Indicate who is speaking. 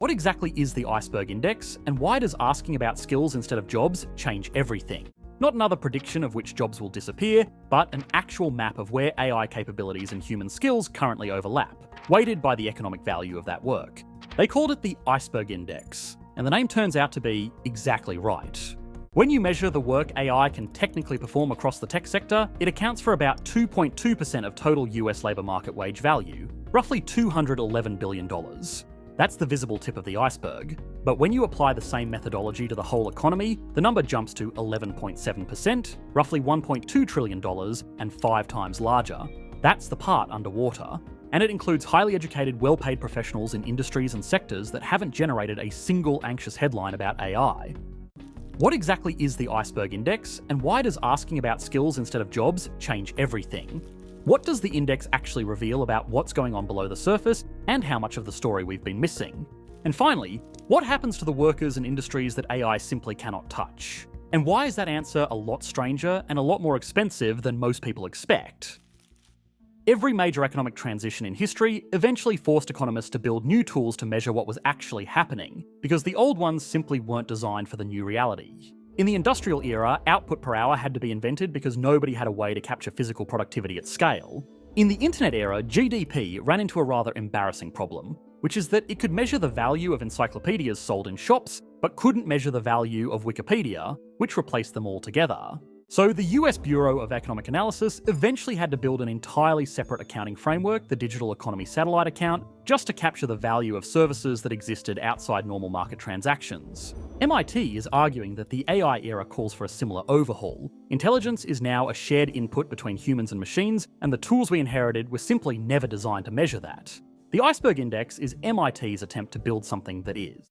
Speaker 1: What exactly is the Iceberg Index, and why does asking about skills instead of jobs change everything? Not another prediction of which jobs will disappear, but an actual map of where AI capabilities and human skills currently overlap, weighted by the economic value of that work. They called it the Iceberg Index, and the name turns out to be exactly right. When you measure the work AI can technically perform across the tech sector, it accounts for about 2.2% of total US labour market wage value, roughly $211 billion. That's the visible tip of the iceberg, but when you apply the same methodology to the whole economy, the number jumps to 11.7%, roughly $1.2 trillion, and 5 times larger. That's the part underwater, and it includes highly educated, well-paid professionals in industries and sectors that haven't generated a single anxious headline about AI. What exactly is the Iceberg Index, and why does asking about skills instead of jobs change everything? What does the index actually reveal about what's going on below the surface, and how much of the story we've been missing? And finally, what happens to the workers and industries that AI simply cannot touch? And why is that answer a lot stranger and a lot more expensive than most people expect? Every major economic transition in history eventually forced economists to build new tools to measure what was actually happening, because the old ones simply weren't designed for the new reality. In the industrial era, output per hour had to be invented because nobody had a way to capture physical productivity at scale. In the internet era, GDP ran into a rather embarrassing problem, which is that it could measure the value of encyclopedias sold in shops, but couldn't measure the value of Wikipedia, which replaced them altogether. So the US Bureau of Economic Analysis eventually had to build an entirely separate accounting framework, the Digital Economy Satellite Account, just to capture the value of services that existed outside normal market transactions. MIT is arguing that the AI era calls for a similar overhaul. Intelligence is now a shared input between humans and machines, and the tools we inherited were simply never designed to measure that. The Iceberg Index is MIT's attempt to build something that is.